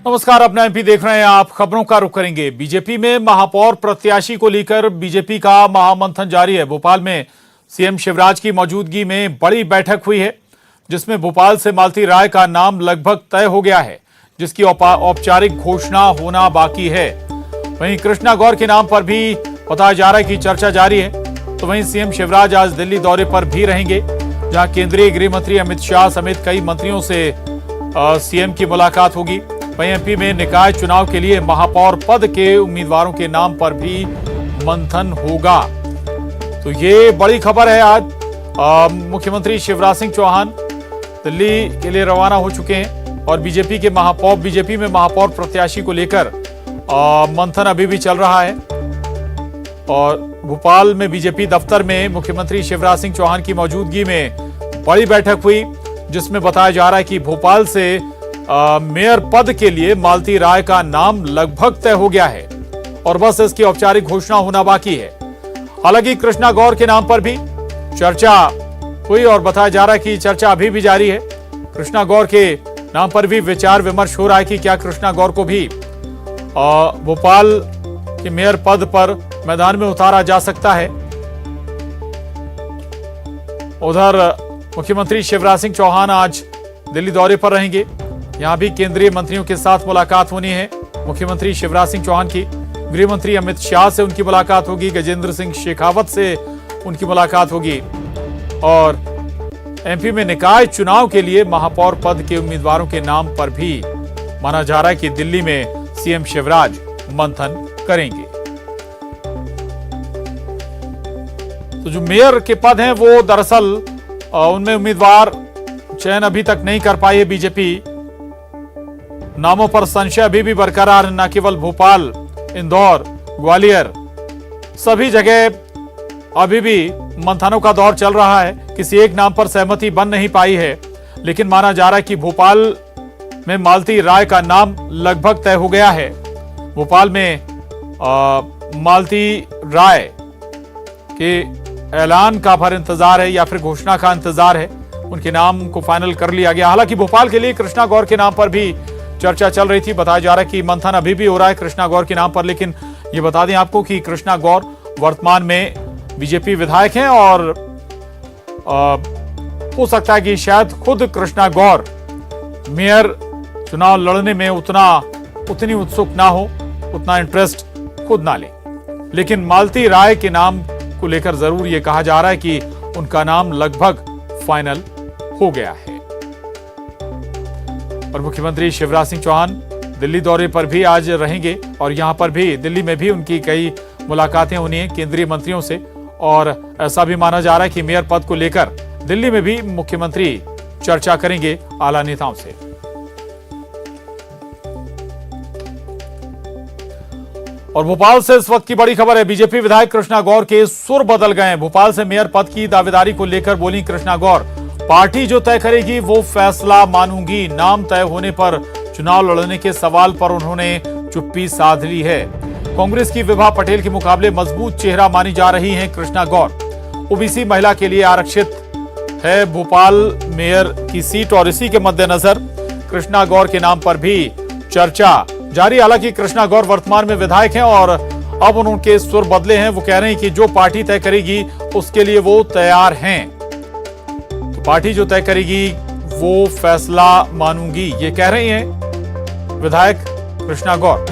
नमस्कार, अपना एमपी देख रहे हैं आप। खबरों का रुख करेंगे। बीजेपी में महापौर प्रत्याशी को लेकर बीजेपी का महामंथन जारी है। भोपाल में सीएम शिवराज की मौजूदगी में बड़ी बैठक हुई है, जिसमें भोपाल से मालती राय का नाम लगभग तय हो गया है, जिसकी औपचारिक घोषणा होना बाकी है। वहीं कृष्णा गौर के नाम पर भी बताया जा रहा है कि चर्चा जारी है। तो वहीं सीएम शिवराज आज दिल्ली दौरे पर भी रहेंगे, जहां केंद्रीय गृह मंत्री अमित शाह समेत कई मंत्रियों से सीएम की मुलाकात होगी। वहीं एमपी में निकाय चुनाव के लिए महापौर पद के उम्मीदवारों के नाम पर भी मंथन होगा। तो ये बड़ी खबर है। आज मुख्यमंत्री शिवराज सिंह चौहान दिल्ली के लिए रवाना हो चुके हैं और बीजेपी में महापौर प्रत्याशी को लेकर मंथन अभी भी चल रहा है। और भोपाल में बीजेपी दफ्तर में मुख्यमंत्री शिवराज सिंह चौहान की मौजूदगी में बड़ी बैठक हुई, जिसमें बताया जा रहा है कि भोपाल से मेयर पद के लिए मालती राय का नाम लगभग तय हो गया है और बस इसकी औपचारिक घोषणा होना बाकी है। हालांकि कृष्णा गौर के नाम पर भी चर्चा हुई और बताया जा रहा है कि चर्चा अभी भी जारी है। कृष्णा गौर के नाम पर भी विचार विमर्श हो रहा है कि क्या कृष्णा गौर को भी भोपाल के मेयर पद पर मैदान में उतारा जा सकता है। उधर मुख्यमंत्री शिवराज सिंह चौहान आज दिल्ली दौरे पर रहेंगे। यहां भी केंद्रीय मंत्रियों के साथ मुलाकात होनी है मुख्यमंत्री शिवराज सिंह चौहान की। गृह मंत्री अमित शाह से उनकी मुलाकात होगी, गजेंद्र सिंह शेखावत से उनकी मुलाकात होगी। और एमपी में निकाय चुनाव के लिए महापौर पद के उम्मीदवारों के नाम पर भी माना जा रहा है कि दिल्ली में सीएम शिवराज मंथन करेंगे। तो जो मेयर के पद हैं वो दरअसल उनमें उम्मीदवार चयन अभी तक नहीं कर पाई है बीजेपी। नामों पर संशय अभी भी बरकरार है। न केवल भोपाल, इंदौर, ग्वालियर, सभी जगह अभी भी मंथनों का दौर चल रहा है। किसी एक नाम पर सहमति बन नहीं पाई है, लेकिन माना जा रहा है कि भोपाल में मालती राय का नाम लगभग तय हो गया है। भोपाल में मालती राय के ऐलान का फिर इंतजार है या फिर घोषणा का इंतजार है। उनके नाम को फाइनल कर लिया गया। हालांकि भोपाल के लिए कृष्णा गौर के नाम पर भी चर्चा चल रही थी। बताया जा रहा है कि मंथन अभी भी हो रहा है कृष्णा गौर के नाम पर। लेकिन ये बता दें आपको कि कृष्णा गौर वर्तमान में बीजेपी विधायक हैं और हो सकता है कि शायद खुद कृष्णा गौर मेयर चुनाव लड़ने में उतनी उत्सुक ना हो, उतना इंटरेस्ट खुद ना ले। लेकिन मालती राय के नाम को लेकर जरूर यह कहा जा रहा है कि उनका नाम लगभग फाइनल हो गया है। और मुख्यमंत्री शिवराज सिंह चौहान दिल्ली दौरे पर भी आज रहेंगे और यहां पर भी दिल्ली में भी उनकी कई मुलाकातें होनी है केंद्रीय मंत्रियों से। और ऐसा भी माना जा रहा है कि मेयर पद को लेकर दिल्ली में भी मुख्यमंत्री चर्चा करेंगे आला नेताओं से। और भोपाल से इस वक्त की बड़ी खबर है। बीजेपी विधायक कृष्णा गौर के सुर बदल गए हैं। भोपाल से मेयर पद की दावेदारी को लेकर बोली कृष्णा गौर, पार्टी जो तय करेगी वो फैसला मानूंगी। नाम तय होने पर चुनाव लड़ने के सवाल पर उन्होंने चुप्पी साध ली है। कांग्रेस की विभा पटेल के मुकाबले मजबूत चेहरा मानी जा रही हैं कृष्णा गौर। ओबीसी महिला के लिए आरक्षित है भोपाल मेयर की सीट और इसी के मद्देनजर कृष्णा गौर के नाम पर भी चर्चा जारी। हालांकि कृष्णा गौर वर्तमान में विधायक हैं और अब उनके सुर बदले हैं। वो कह रहे हैं कि जो पार्टी तय करेगी उसके लिए वो तैयार हैं। तो पार्टी जो तय करेगी वो फैसला मानूंगी, ये कह रही हैं विधायक कृष्णा गौर।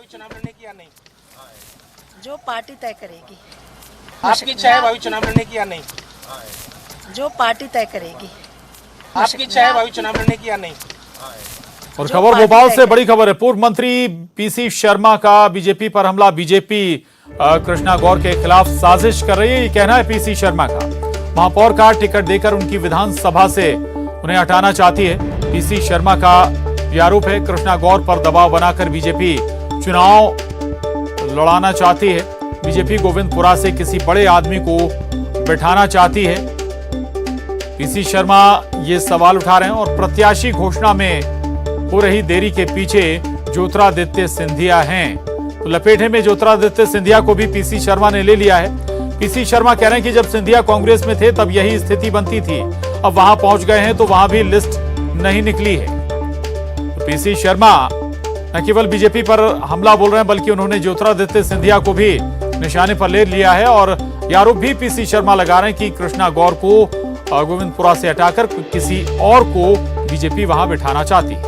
चुनाव लड़ने की या नहीं? जो पार्टी तय करेगी। आपकी इच्छा है भावी चुनाव लड़ने की या नहीं? जो पार्टी तय करेगी। आपकी इच्छा है भावी चुनाव लड़ने की या नहीं? और खबर भोपाल से बड़ी खबर है। पूर्व मंत्री पीसी शर्मा का बीजेपी पर हमला। बीजेपी कृष्णा गौर के खिलाफ साजिश कर रही है, ये कहना है पीसी शर्मा का। महापौर का टिकट देकर उनकी विधानसभा से उन्हें हटाना चाहती है। पीसी शर्मा का यह आरोप है कृष्णा गौर पर दबाव बनाकर बीजेपी चुनाव लड़ाना चाहती है। बीजेपी गोविंदपुरा से किसी बड़े आदमी को बैठाना चाहती है। पीसी शर्मा ये सवाल उठा रहे हैं और प्रत्याशी घोषणा में हो रही देरी के पीछे ज्योतिरादित्य सिंधिया हैं। तो लपेटे में ज्योतिरादित्य सिंधिया को भी पीसी शर्मा ने ले लिया है। पीसी शर्मा कह रहे हैं कि जब सिंधिया कांग्रेस में थे तब यही स्थिति बनती थी, अब वहां पहुंच गए हैं तो वहां भी लिस्ट नहीं निकली है। तो पीसी शर्मा न केवल बीजेपी पर हमला बोल रहे हैं, बल्कि उन्होंने ज्योतिरादित्य सिंधिया को भी निशाने पर ले लिया है और ये आरोप भी पीसी शर्मा लगा रहे हैं कि कृष्णा गौर को गोविंदपुरा से हटाकर किसी और को बीजेपी वहां बिठाना चाहती है।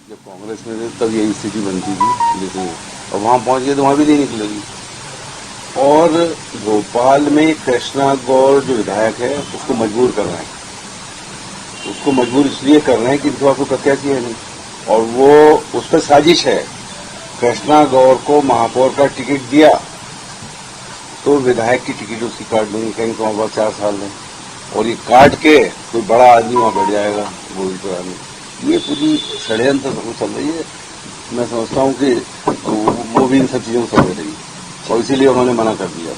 जब कांग्रेस में थे तब यही स्थिति बनती थी, लेकिन अब वहां पहुंच गए तो वहां भी नहीं निकलेगी। और भोपाल में कृष्णा गौर जो विधायक है उसको मजबूर कर रहे हैं, उसको मजबूर इसलिए कर रहे हैं कि इनके पास कोई प्रत्याशी है नहीं और वो उस पर साजिश है। कृष्णा गौर को महापौर का टिकट दिया तो विधायक की टिकट उसकी काट देंगे, कहीं तो वहां 4 साल में, और ये काट के कोई बड़ा आदमी वहां बैठ जाएगा गोविंदपुरा में। ये पूरी षड्यंत्र चल रही है। मैं समझता हूँ कि वो भी इन सब चीजों को समझ रही है और इसीलिए उन्होंने मना कर दिया।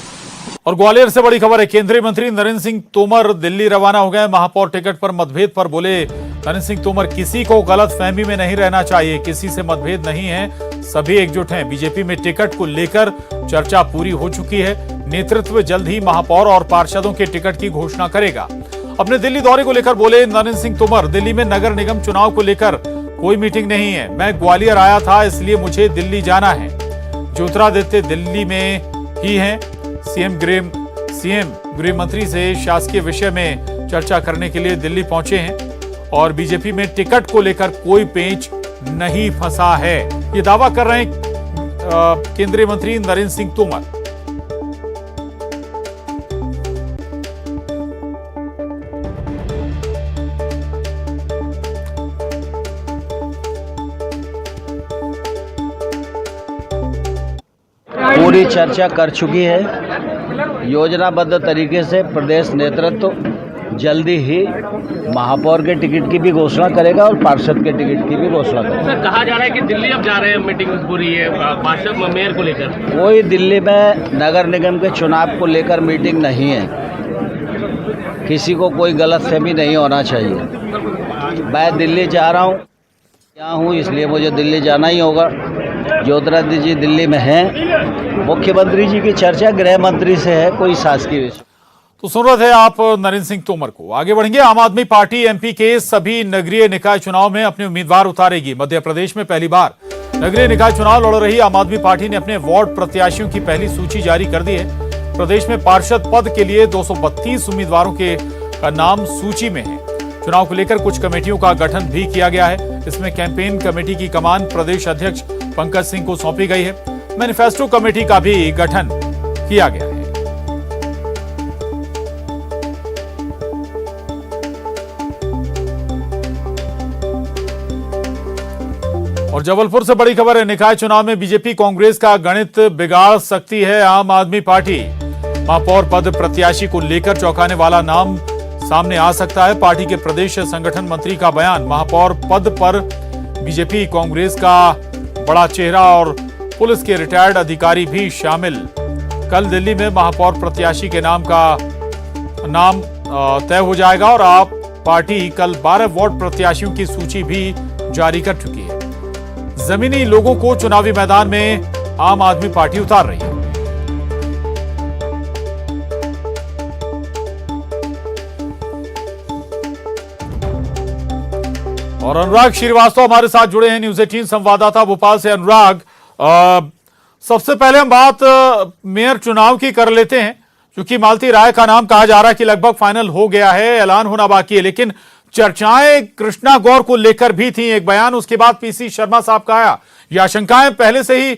और ग्वालियर से बड़ी खबर है, केंद्रीय मंत्री नरेंद्र सिंह तोमर दिल्ली रवाना हो गए। महापौर टिकट पर मतभेद पर बोले नरेंद्र सिंह तोमर, किसी को गलत फहमी में नहीं रहना चाहिए, किसी से मतभेद नहीं है, सभी एकजुट हैं। बीजेपी में टिकट को लेकर चर्चा पूरी हो चुकी है। नेतृत्व जल्द ही महापौर और पार्षदों के टिकट की घोषणा करेगा। अपने दिल्ली दौरे को लेकर बोले नरेंद्र सिंह तोमर, दिल्ली में नगर निगम चुनाव को लेकर कोई मीटिंग नहीं है, मैं ग्वालियर आया था इसलिए मुझे दिल्ली जाना है। ज्योतिरादित्य दिल्ली में ही हैं। सीएम गृह मंत्री से शासकीय विषय में चर्चा करने के लिए दिल्ली पहुंचे हैं और बीजेपी में टिकट को लेकर कोई पेंच नहीं फंसा है, ये दावा कर रहे हैं केंद्रीय मंत्री नरेंद्र सिंह तोमर। पूरी चर्चा कर चुकी है। योजनाबद्ध तरीके से प्रदेश नेतृत्व जल्दी ही महापौर के टिकट की भी घोषणा करेगा और पार्षद के टिकट की भी घोषणा करेगा। सर, कहा जा रहा है कि दिल्ली अब जा रहे हैं, मीटिंग पूरी है पार्षद मेयर को लेकर। कोई दिल्ली में नगर निगम के चुनाव को लेकर मीटिंग नहीं है, किसी को कोई गलतफहमी नहीं होना चाहिए। मैं दिल्ली जा रहा हूँ, यहाँ हूँ इसलिए मुझे दिल्ली जाना ही होगा। ज्योतिरादित्य जी दिल्ली में हैं, मुख्यमंत्री जी की चर्चा गृह मंत्री से है, कोई शासकीय विषय। तो सुन रहे थे आप नरेंद्र सिंह तोमर को। आगे बढ़ेंगे। आम आदमी पार्टी एमपी के सभी नगरीय निकाय चुनाव में अपने उम्मीदवार उतारेगी। मध्य प्रदेश में पहली बार नगरीय निकाय चुनाव लड़ रही आम आदमी पार्टी ने अपने वार्ड प्रत्याशियों की पहली सूची जारी कर दी है। प्रदेश में पार्षद पद के लिए 232 उम्मीदवारों के नाम सूची में है। चुनाव को लेकर कुछ कमेटियों का गठन भी किया गया है। इसमें कैंपेन कमेटी की कमान प्रदेश अध्यक्ष पंकज सिंह को सौंपी गई है। मैनिफेस्टो कमेटी का भी गठन किया गया है। और जबलपुर से बड़ी खबर है, निकाय चुनाव में बीजेपी कांग्रेस का गणित बिगाड़ सकती है आम आदमी पार्टी। महापौर पद प्रत्याशी को लेकर चौंकाने वाला नाम सामने आ सकता है। पार्टी के प्रदेश संगठन मंत्री का बयान। महापौर पद पर बीजेपी कांग्रेस का बड़ा चेहरा और पुलिस के रिटायर्ड अधिकारी भी शामिल। कल दिल्ली में महापौर प्रत्याशी के नाम तय हो जाएगा और आप पार्टी कल 12 वार्ड प्रत्याशियों की सूची भी जारी कर चुकी है। जमीनी लोगों को चुनावी मैदान में आम आदमी पार्टी उतार रही है। और अनुराग श्रीवास्तव हमारे साथ जुड़े हैं, न्यूज 18 संवाददाता भोपाल से। अनुराग, सबसे पहले हम बात मेयर चुनाव की कर लेते हैं, क्योंकि मालती राय का नाम कहा जा रहा है कि लगभग फाइनल हो गया है, ऐलान होना बाकी है, लेकिन चर्चाएं कृष्णा गौर को लेकर भी थी। एक बयान उसके बाद पीसी शर्मा साहब का आया। ये आशंकाएं पहले से ही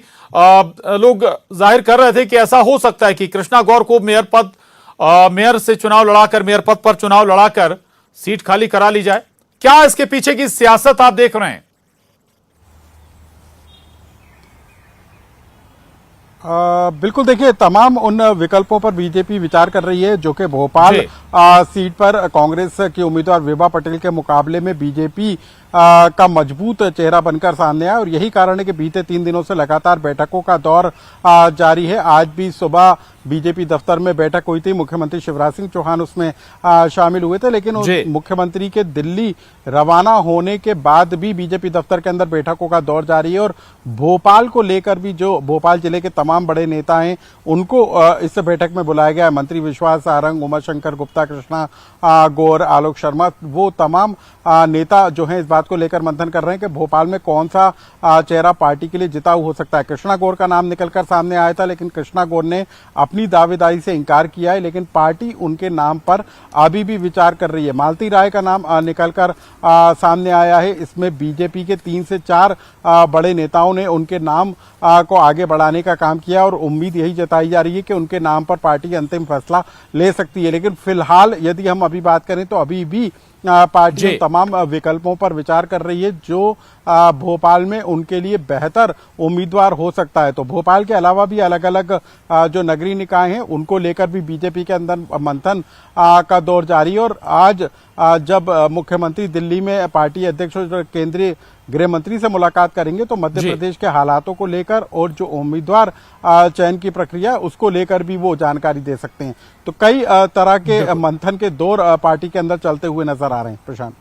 लोग जाहिर कर रहे थे कि ऐसा हो सकता है कि कृष्णा गौर को मेयर से चुनाव लड़ाकर, मेयर पद पर चुनाव लड़ाकर सीट खाली करा ली जाए। क्या इसके पीछे की सियासत आप देख रहे हैं? बिल्कुल, देखिए, तमाम उन विकल्पों पर बीजेपी विचार कर रही है जो कि भोपाल सीट पर कांग्रेस की उम्मीदवार विभा पटेल के मुकाबले में बीजेपी का मजबूत चेहरा बनकर सामने आया और यही कारण है कि बीते 3 दिनों से लगातार बैठकों का दौर जारी है। आज भी सुबह बीजेपी दफ्तर में बैठक हुई थी, मुख्यमंत्री शिवराज सिंह चौहान उसमें शामिल हुए थे, लेकिन उस मुख्यमंत्री के दिल्ली रवाना होने के बाद भी बीजेपी दफ्तर के अंदर बैठकों का दौर जारी है और भोपाल को लेकर भी जो भोपाल जिले के तमाम बड़े नेता हैं उनको इस बैठक में बुलाया गया है। मंत्री विश्वास सारंग, उमाशंकर गुप्ता, कृष्णा गौर, आलोक शर्मा, वो तमाम नेता जो हैं इस बात को लेकर मंथन कर रहे हैं कि भोपाल में कौन सा चेहरा पार्टी के लिए जिताऊ हो सकता है। कृष्णा गौर का नाम निकलकर सामने आया था, लेकिन कृष्णा गौर ने अपनी दावेदारी से इनकार किया है, लेकिन पार्टी उनके नाम पर अभी भी विचार कर रही है। मालती राय का नाम निकलकर सामने आया है। इसमें बीजेपी के 3 से 4 बड़े नेताओं ने उनके नाम को आगे बढ़ाने का काम किया और उम्मीद यही जताई जा रही है कि उनके नाम पर पार्टी अंतिम फैसला ले सकती है। लेकिन फिलहाल यदि हम अभी बात करें तो अभी भी पार्टी उन तमाम विकल्पों पर विचार कर रही है जो भोपाल में उनके लिए बेहतर उम्मीदवार हो सकता है। तो भोपाल के अलावा भी अलग अलग जो नगरीय निकाय हैं उनको लेकर भी बीजेपी के अंदर मंथन का दौर जारी है। और आज जब मुख्यमंत्री दिल्ली में पार्टी अध्यक्ष और केंद्रीय गृह मंत्री से मुलाकात करेंगे तो मध्य प्रदेश के हालातों को लेकर और जो उम्मीदवार चयन की प्रक्रिया उसको लेकर भी वो जानकारी दे सकते हैं। तो कई तरह के मंथन के दौर पार्टी के अंदर चलते हुए नजर आ रहे हैं। प्रशांत,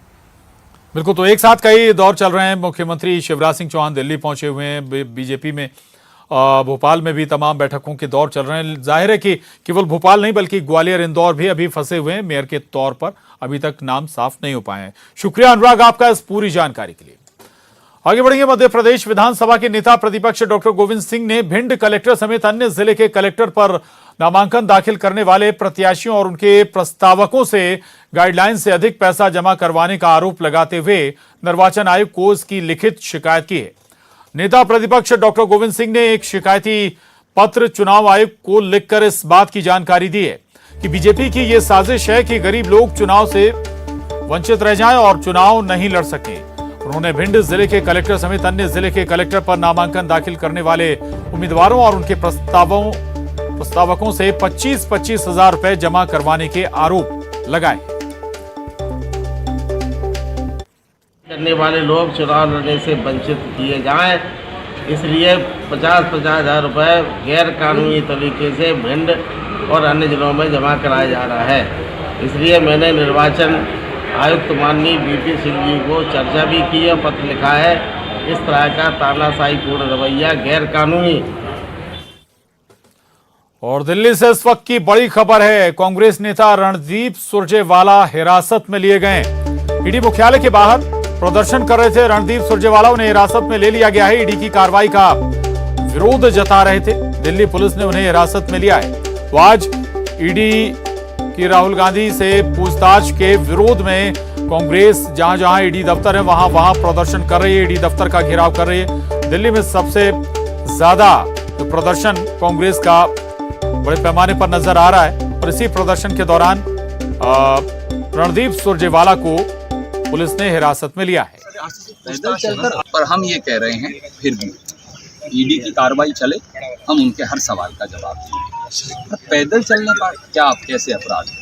बिल्कुल, तो एक साथ कई दौर चल रहे हैं। मुख्यमंत्री शिवराज सिंह चौहान दिल्ली पहुंचे हुए हैं, बीजेपी में भोपाल में भी तमाम बैठकों के दौर चल रहे हैं। जाहिर है कि केवल भोपाल नहीं बल्कि ग्वालियर, इंदौर भी अभी फंसे हुए हैं मेयर के तौर पर, अभी तक नाम साफ नहीं हो पाए हैं। शुक्रिया अनुराग आपका इस पूरी जानकारी के लिए। आगे बढ़ेंगे। मध्य प्रदेश विधानसभा के नेता प्रतिपक्ष डॉक्टर गोविंद सिंह ने भिंड कलेक्टर समेत अन्य जिले के कलेक्टर पर नामांकन दाखिल करने वाले प्रत्याशियों और उनके प्रस्तावकों से गाइडलाइन से अधिक पैसा जमा करवाने का आरोप लगाते हुए निर्वाचन आयोग को इसकी लिखित शिकायत की है। नेता प्रतिपक्ष डॉक्टर गोविंद सिंह ने एक शिकायती पत्र चुनाव आयोग को लिखकर इस बात की जानकारी दी है कि बीजेपी की यह साजिश है कि गरीब लोग चुनाव से वंचित रह जाएं और चुनाव नहीं लड़ सकें। उन्होंने भिंड जिले के कलेक्टर समेत अन्य जिले के कलेक्टर पर नामांकन दाखिल करने वाले उम्मीदवारों और उनके प्रस्तावकों से 25-25 हजार रुपए जमा करवाने के आरोप लगाए। करने वाले लोग चुनाव लड़ने से वंचित किए जाएं, इसलिए 50-50 हजार रुपये गैर कानूनी तरीके से भिंड और अन्य जिलों में जमा कराया जा रहा है। इसलिए मैंने निर्वाचन आयुक्त माननीय बीपी सिंह जी को चर्चा भी की है, पत्र लिखा है। इस तरह का तानाशाही पूर्ण रवैया गैर कानूनी। और दिल्ली से इस वक्त की बड़ी खबर है, कांग्रेस नेता रणदीप सुरजेवाला हिरासत में लिए गए। ईडी मुख्यालय के बाहर प्रदर्शन कर रहे थे रणदीप सुरजेवाला, उन्हें हिरासत में ले लिया गया है। ईडी की कार्रवाई का विरोध जता रहे थे, दिल्ली पुलिस ने उन्हें हिरासत में लिया है। तो आज ईडी कि राहुल गांधी से पूछताछ के विरोध में कांग्रेस जहां जहां ईडी दफ्तर है वहां वहां प्रदर्शन कर रही है, ईडी दफ्तर का घेराव कर रही है। दिल्ली में सबसे ज्यादा तो प्रदर्शन कांग्रेस का बड़े पैमाने पर नजर आ रहा है और इसी प्रदर्शन के दौरान रणदीप सुरजेवाला को पुलिस ने हिरासत में लिया है। पैदल चलकर, पर हम ये कह रहे हैं फिर भी ईडी की कार्रवाई चले, हम उनके हर सवाल का जवाब देंगे। पैदल चलने पर क्या कैसे अपराध है?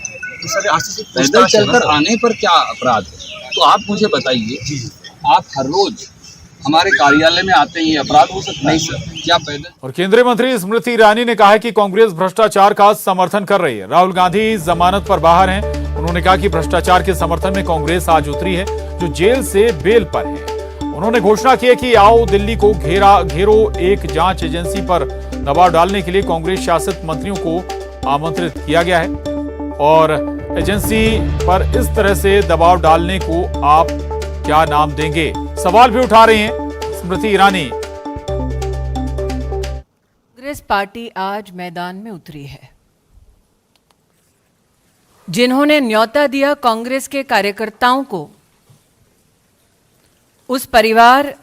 पैदल चलकर आने पर क्या अपराध है? तो आप मुझे बताइए, आप हर रोज हमारे कार्यालय में आते हैं, ये अपराध हो सकता है? नहीं सर, क्या पैदल? और केंद्रीय मंत्री स्मृति ईरानी ने कहा है कि कांग्रेस भ्रष्टाचार का समर्थन कर रही है। राहुल गांधी जमानत पर बाहर हैं। उन्होंने कहा कि भ्रष्टाचार के समर्थन में कांग्रेस आज उतरी है, जो जेल से बेल पर है। उन्होंने घोषणा की है कि आओ दिल्ली को घेरो, एक जांच एजेंसी पर दबाव डालने के लिए कांग्रेस शासित मंत्रियों को आमंत्रित किया गया है। और एजेंसी पर इस तरह से दबाव डालने को आप क्या नाम देंगे, सवाल भी उठा रही हैं स्मृति ईरानी। कांग्रेस पार्टी आज मैदान में उतरी है। जिन्होंने न्योता दिया कांग्रेस के कार्यकर्ताओं को, उस परिवार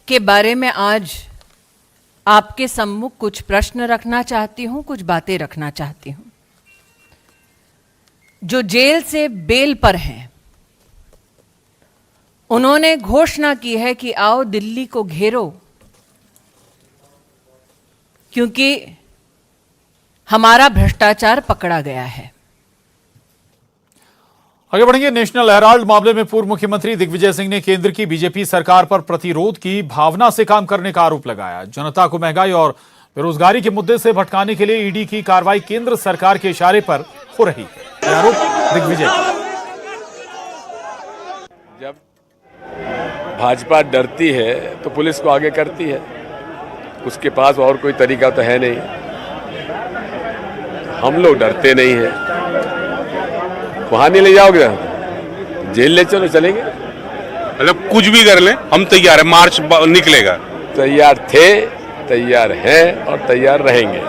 के बारे में आज आपके सम्मुख कुछ प्रश्न रखना चाहती हूं, कुछ बातें रखना चाहती हूं। जो जेल से बेल पर हैं, उन्होंने घोषणा की है कि आओ दिल्ली को घेरो, क्योंकि हमारा भ्रष्टाचार पकड़ा गया है। आगे बढ़ेंगे। नेशनल हेराल्ड मामले में पूर्व मुख्यमंत्री दिग्विजय सिंह ने केंद्र की बीजेपी सरकार पर प्रतिरोध की भावना से काम करने का आरोप लगाया। जनता को महंगाई और बेरोजगारी के मुद्दे से भटकाने के लिए ईडी की कार्रवाई केंद्र सरकार के इशारे पर हो रही है। यह आरोप दिग्विजय। जब भाजपा डरती है तो पुलिस को आगे करती है, उसके पास और कोई तरीका तो है नहीं। हम लोग डरते नहीं हैं। वहां नहीं ले जाओगे, जेल ले चलो, चलेंगे। मतलब कुछ भी कर लें, हम तैयार है, मार्च निकलेगा। तैयार थे, तैयार हैं और तैयार रहेंगे।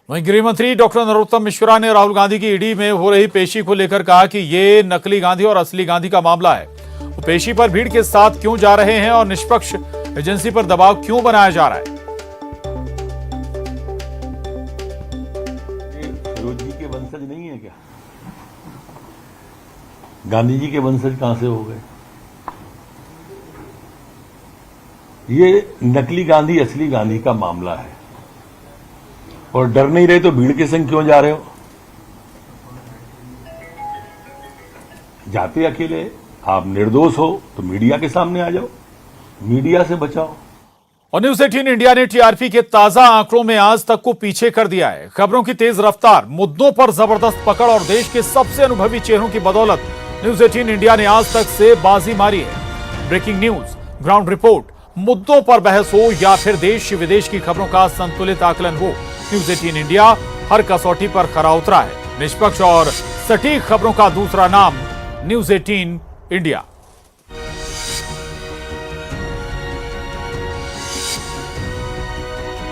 वहीं गृह मंत्री डॉक्टर नरोत्तम मिश्रा ने राहुल गांधी की ईडी में हो रही पेशी को लेकर कहा कि ये नकली गांधी और असली गांधी का मामला है। वो पेशी पर भीड़ के साथ क्यों जा रहे हैं और निष्पक्ष एजेंसी पर दबाव क्यों बनाया जा रहा है। फिरोज जी के वंशज नहीं है क्या? गांधी जी के वंशज कहां से हो गए? ये नकली गांधी असली गांधी का मामला है और डर नहीं रहे तो भीड़ के संग क्यों जा रहे हो? जाते अकेले, आप निर्दोष हो तो मीडिया के सामने आ जाओ, मीडिया से बचाओ। और न्यूज 18 इंडिया ने टीआरपी के ताजा आंकड़ों में आज तक को पीछे कर दिया है। खबरों की तेज रफ्तार, मुद्दों पर जबरदस्त पकड़ और देश के सबसे अनुभवी चेहरों की बदौलत न्यूज 18 इंडिया ने आज तक से बाजी मारी है। ब्रेकिंग न्यूज, ग्राउंड रिपोर्ट, मुद्दों पर बहस हो या फिर देश विदेश की खबरों का संतुलित आकलन हो, न्यूज 18 इंडिया हर कसौटी पर खरा उतरा है। निष्पक्ष और सटीक खबरों का दूसरा नाम न्यूज 18 इंडिया।